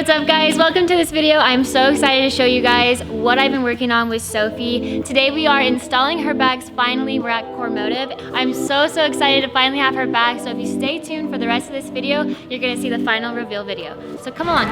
what's up guys? Welcome to this video. I'm so excited to show you guys what I've been working on with Sophie. Today we are installing her bags. Finally, we're at Core Motive. I'm so excited to finally have her back. So if you stay tuned for the rest of this video, you're gonna see the final reveal video. So come on.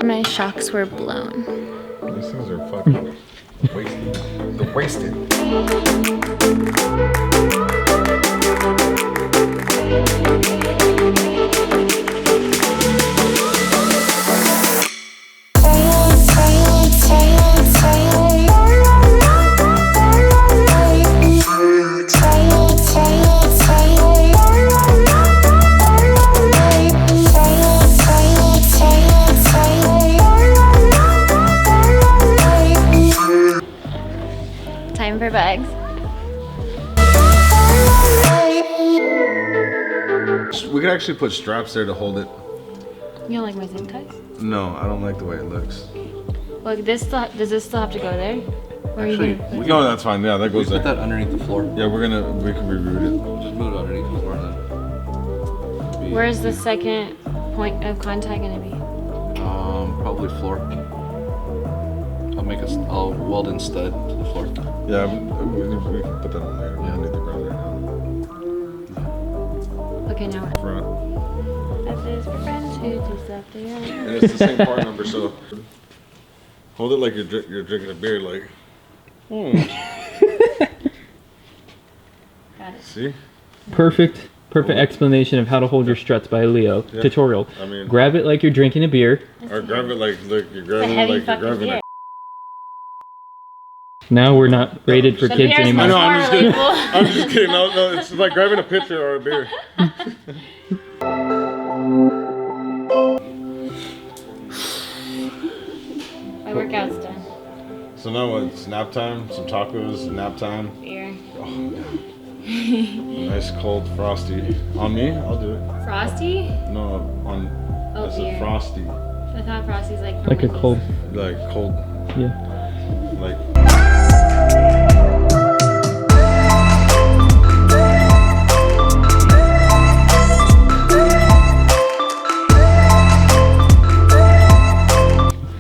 My shocks were blown. These things are fucking wasted. They're wasted. Time for bags. We could actually put straps there to hold it. You don't like my zip ties? No, I don't like the way it looks. Look, does this still have to go there? Or Actually, No, that's fine. Yeah, that goes put there. that underneath the floor. Yeah, we can reroute it. Just move it underneath the floor then. Where's the second point of contact gonna be? Probably floor. I'll weld in stud to the floor. Yeah, we can put that on there. We don't need the ground right now. Okay, now what? Front. F is for friends who do stuff together. And it's the same part number, so hold it like you're drinking a beer, like. Got it. See? Perfect explanation of how to hold your struts by Leo. Yeah. Tutorial. I mean, Grab it like you're drinking a beer. or grab it like you're It's a grabbing it heavy like you're fucking grabbing beer. it. Now we're not rated for The kids beer's anymore. much I'm more just kidding. relatable. I'm just kidding. No, it's like grabbing a pitcher or a beer. My workout's done. So now what? It's nap time. Some tacos. Nap time. Beer. Nice cold frosty. On me? I'll do it. Frosty? No, on. Oh, That's beer. a frosty. I thought Frosty's like from Like a Wendy's. cold. Like cold. Yeah. Like.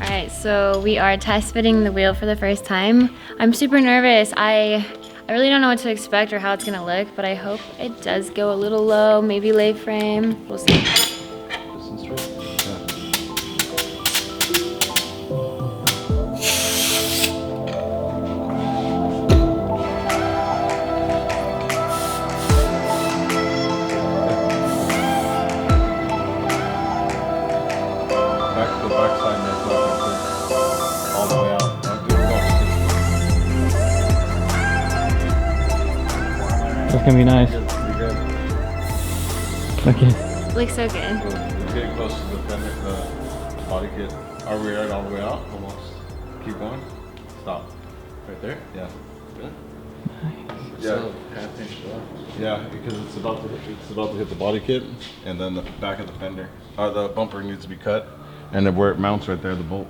Alright, so we are test fitting the wheel for the first time. I'm super nervous. I really don't know what to expect or how it's gonna look, but I hope it does go a little low, maybe lay frame. We'll see. The back side makes all the way out. That's gonna be nice. Okay. Looks so good. We're getting close to the fender, the body kit. Are we right all the way out? Almost. Keep going. Stop. Right there? Yeah. Really? Yeah. Half inch left. Yeah, because it's about to hit the body kit, and then the back of the fender, the bumper needs to be cut, and then where it mounts right there, the bolt.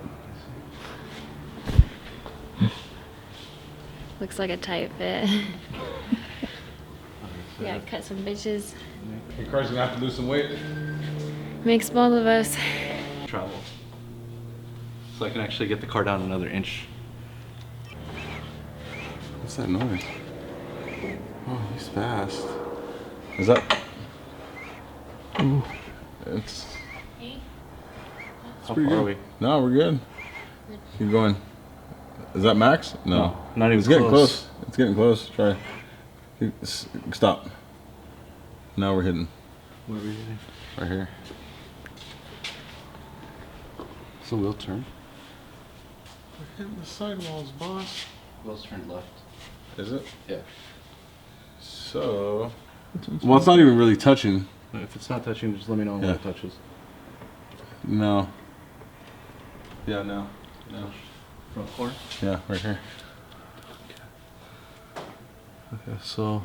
Looks like a tight fit. Yeah, cut some bitches. Your car's gonna have to lose some weight. Makes both of us. Travel. So I can actually get the car down another inch. What's that noise? Oh, he's fast. Is that? Ooh, it's How pretty far are good. we? No, we're good. Keep going. Is that max? No. Not even It's getting close. close. It's getting close. Try. Stop. Now we're hitting. Where are we hitting? Right here. So we'll turn. We're hitting the sidewalls, boss. We'll turn left. Is it? Yeah. So. Well, it's not even really touching. If it's not touching, just let me know when it touches. No. Yeah, no. No. Front corner? Yeah, right here. Okay, so.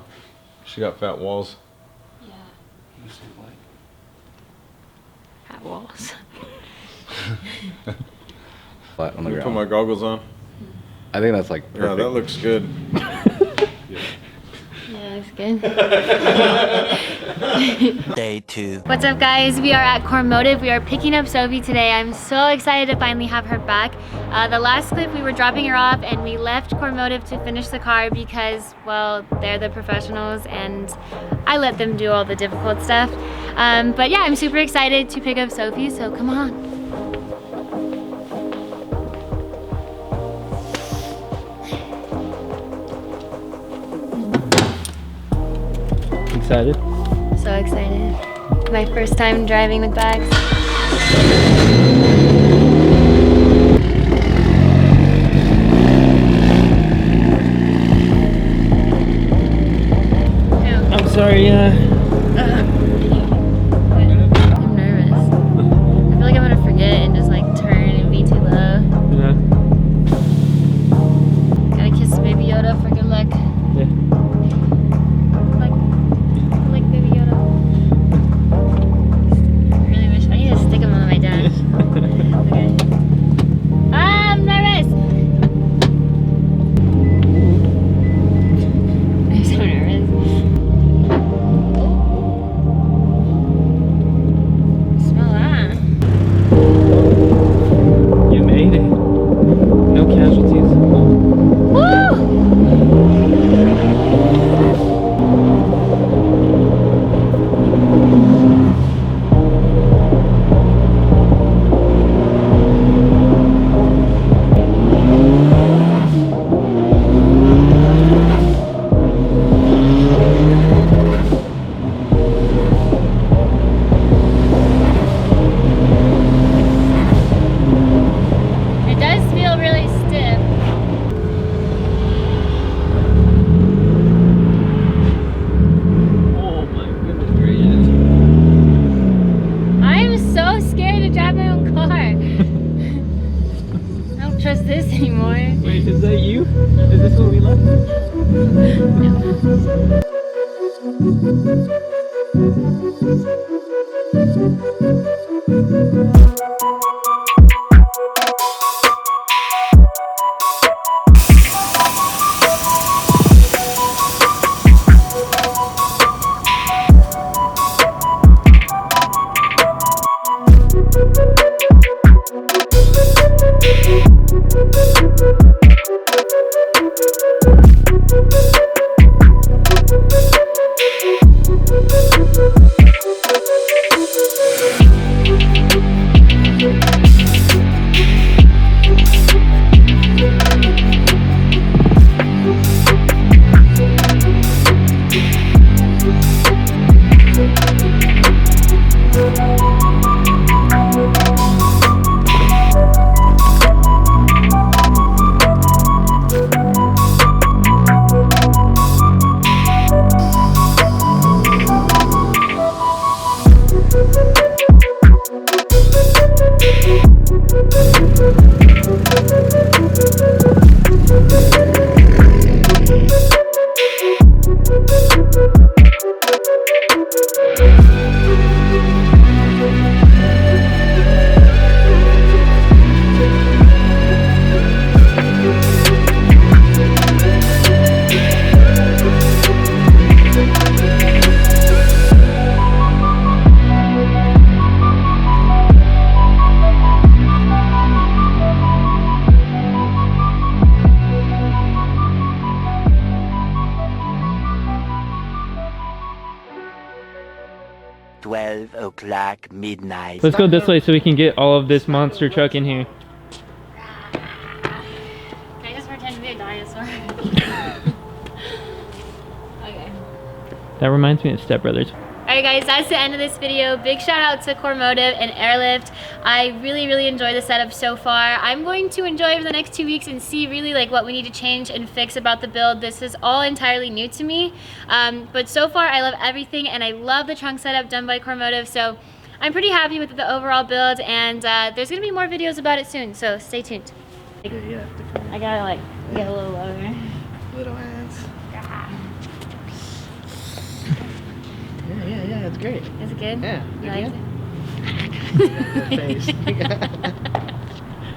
She got fat walls. Yeah. Let me see the light. At walls. Flat on the Let me ground. put my goggles on. I think that's like perfect. Yeah, that looks good. Yeah, looks good. Day 2. What's up, guys? We are at Cormotive. We are picking up Sophie today. I'm so excited to finally have her back. The last clip we were dropping her off and we left Cormotive to finish the car because, well, they're the professionals and I let them do all the difficult stuff. But yeah, I'm super excited to pick up Sophie, so come on. Excited? So excited. My first time driving with bags. I'm sorry, I'm nervous. I feel like I'm gonna forget and just like turn and be too low. yeah. Gotta kiss Baby Yoda for good luck. Yeah. Like Baby Yoda. I really wish I need to stick him on my dad. Okay. I'm nervous. I'm so nervous. Smell that. You made it. No casualties. Woo! It does feel really stiff. Oh my goodness gracious. I'm so scared to drive my own car. I don't trust this anymore. Wait, is that you? Is this what we left? o'clock midnight. Let's go this way so we can get all of this monster truck in here. Can I just That reminds me of Step Brothers. Alright guys, that's the end of this video. Big shout out to Cormotive and Airlift. I really enjoy the setup so far. I'm going to enjoy it for the next 2 weeks and see really like what we need to change and fix about the build. This is all entirely new to me. But so far I love everything and I love the trunk setup done by Cormotive. So I'm pretty happy with the overall build, and there's gonna be more videos about it soon, so stay tuned. Yeah. I gotta like get a little lower. Little hands. Yeah, it's great. Is it good? Yeah. You like it? The face.